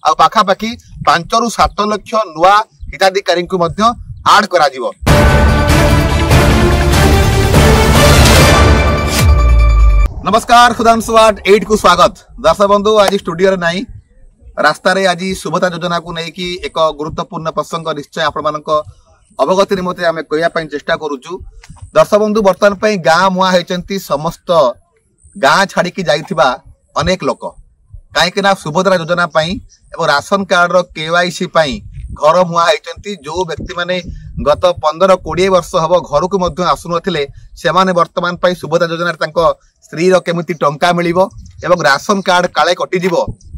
आ पाखापाखि 5 ରୁ 7 लाख नुआ हिताधिकारी को आड करा जिवो। नमस्कार सुधांशु 8 को स्वागत। दर्शक बंधु आज स्टूडियो नहीं रास्ता रे आज सुभद्रा योजना को लेकिन एक गुरुत्वपूर्ण प्रसंग निश्चय आप अवगति निमते आम कहवाई चेष्टा करुचु। दर्शक बंधु बर्तमान गाँ मुआ होती समस्त गाँ छाड़ी जाइथिबा अनेक लोक कहीं सुभद्रा योजना एवं राशन कार्ड रो केवाईसी घर मुआ होती जो व्यक्ति माने गत 15-20 वर्ष हम घर को आसुन से वर्तमान सुभद्रा योजना स्त्री केमिति टंका मिलिबो एवं राशन कार्ड काले कटिजिब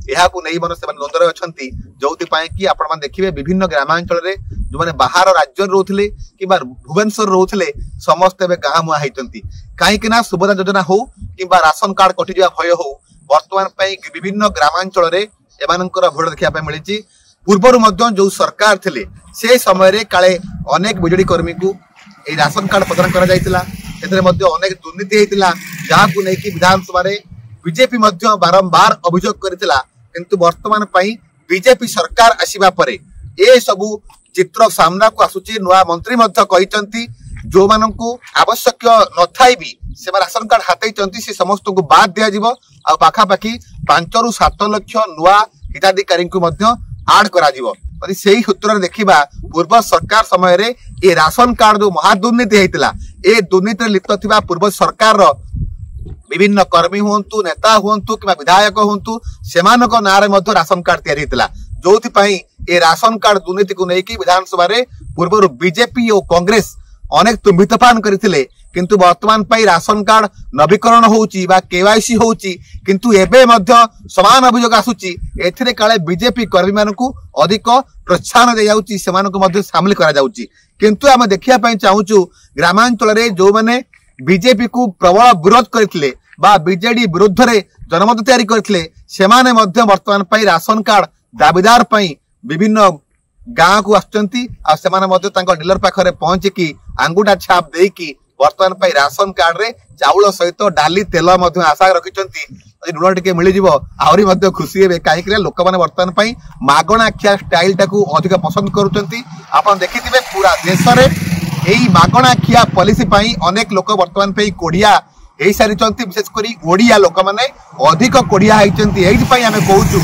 यह द्वंद्व अच्छा जो कि आपण देखिए विभिन्न ग्रामांचल जो मैंने बाहर राज्य रोते कि भुवनेश्वर रोते समस्त गाँ मुआ होती कहीं सुभद्रा योजना हो कि राशन कार्ड कटिजा भय हो वर्तमान विभिन्न ग्रामांचल एमानकर भोट देखा मिली। पूर्वर जो सरकार थे से समय काले अनेक बिजेडी कर्मी को राशन कार्ड प्रदान कर अनेक दुर्नीति होता जहाँ को लेकिन विधानसभा बीजेपी बारंबार अभियोग करथिला किंतु वर्तमान बीजेपी सरकार आसीबा परे ए सबु चित्र सामना को आसुची। नुआ मंत्री कहते जो मानू आवश्यक न थाई भी से राशन कार्ड हाथई से समस्त को बाद दिया जिवो आ पाखापाखि 5 ରୁ 7 लाख नुआ हिताधिकारी को आड करा जिवो। से सूत्र देखा पूर्व सरकार समय रे ए राशन कार्ड जो महादुर्नीति होता ए दुर्नीति लिप्त थिबा पूर्व सरकार विभिन्न कर्मी हुंतु नेता हुंतु कि विधायक हुंतु सेमानक नारे राशन कार्ड तैयारी होता जो ए राशन कार्ड दुर्नीति को लेकिन विधानसभा पूर्व बीजेपी और कांग्रेस अनेक तुम्बितपान करथिले किंतु वर्तमान राशन कार्ड नवीकरण होउची बा केवाईसी होउची किंतु एबे मध्य समान अभियोग आसुची एथिरे काले बीजेपी कर्मी मानकु अधिक प्रोत्साहन दे जाउची सेमानकु मध्य शामिल करा जाउची किंतु आमे देखिया पई चाहूचु ग्रामांचल रे जो माने बीजेपी को प्रबल विरोध करथिले बा बीजेडी विरुद्ध रे जनमत तैयारी करथिले सेमाने मध्य वर्तमान राशन कार्ड दाबीदार पई विभिन्न गाँ को आसुचंती आ सेमाने मध्य तांको डीलर पाखरे पहुंची आंगुठा छाप देकी वर्तमान राशन कार्ड रे चाउल सहित डाली तेल आशा रखिंट लुण टे मिल आहरी खुशी हे कहीं लोक मैंने वर्तमान मागणा खिया स्टाइल टाक अधिक पसंद करुँच। देखिए पूरा देश में यही मागणा खिया पॉलिसी अनेक लोक वर्तमान कोड़िया हो सारी विशेषकर ओडिया लोक मैंने अधिक कोड़िया होती आम कहूँ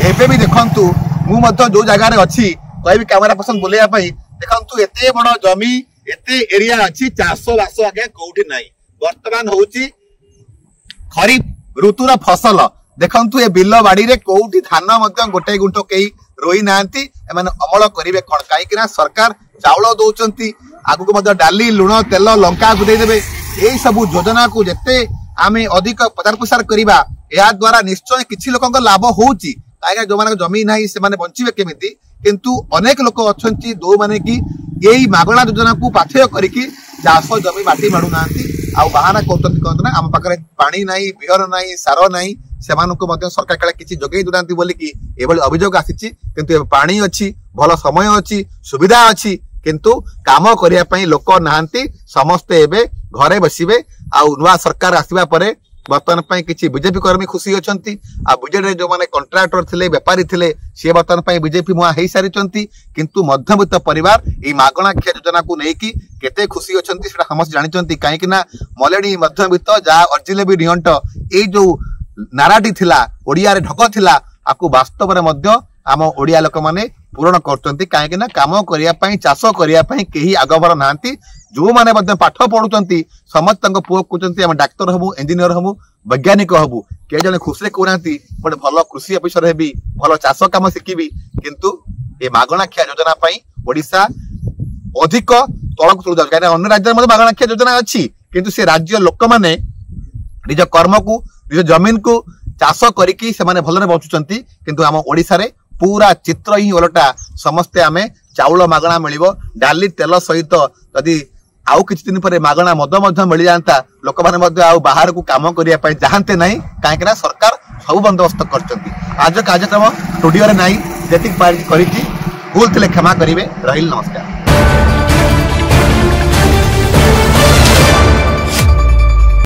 एवं भी देखु मुझे जो जगार अच्छी कह कैमेरा पर्सन बुलाइवाई देखु एत बड़ जमी एते एरिया अच्छी चाष बास आगे कौटी ना वर्तमान होची खरीफ ऋतुर फसल देखु ए बिल बाड़ी रे कौटी धान गोटे गुंठ कई रोई ना अमल करेंगे कौन कहीं सरकार चाउल दौरान आगु डाली लुण तेल लंका को देदेवे यही सब योजना को जिते आम अधिक प्रचार प्रसार करवा या द्वारा निश्चय किसी लोक लाभ होची कहीं जो मान जमी ना से बंचे केमिति किंतु अनेक लोक अच्छा जो मैंने कि यही मागणा योजना को पाथेय करके चाष जमी माटी माड़ू ना आ बाहाना कहते ना आम पाखे पानी नाई बिहर नाई सार नाई से सरकार काले किसी जोगई दूना बोलिकी एभली अभियोग आसी किंतु पानी अच्छी भल समय अच्छी सुविधा अच्छी किंतु काम करने लोक नहांती समस्ते एबे घरे बसिबे आ नुआ सरकार आसवा परे वर्तमान किसी बीजेपी कर्मी खुशी अच्छा आ बीजेडी जो मैंने कंट्राक्टर थे बेपारी थे सी वर्तमान बीजेपी मुआ हो सारी किंतु मध्यवित्त परिवार ये मागणा खिया योजना को लेकिन केते खुशी अच्छा समस्त जानते कहीं मलेडी मध्यवित्त जहाँ अर्जिले भी निहंट ये जो नाराटी थिला ओडिया रे ढक थिला आकु वास्तव में आम ओडिया लोक मैंने पूरण कर कहीं काम करने चाष करने कहीं आगभर ना जो मैंने पाठ पढ़ुं समस्त पुओ कहते आम डाक्तर हबू इंजीनियर हबू वैज्ञानिक हबू किए जन खुशी कहना गोटे भल कृषि अफिसर हेबी भल चाष कम शिखी किंतु ये मागणा खिया योजना ओडिशा अधिक तलक चल जाए कहीं अन्य राज्य में मागणा खिया योजना अच्छी किंतु से राज्य लोक मैंने निज कर्म को निज जमीन को चाष करिकी भल बचुंट किंतु आम ओडिशा रे पूरा चित्र ही ओलटा समस्ते आमे चाउल मागणा मिलिबो डाली तेल सहित यदि आउ किछि दिन पर मागणा मद मिल जाता लोक मैंने आउ बाहर को काम करने चाहते ना कहीं सरकार सब बंदोबस्त कर आज कार्यक्रम स्टूडियो रे नहीं जेतिक भूल थे क्षमा करेंगे रही नमस्कार।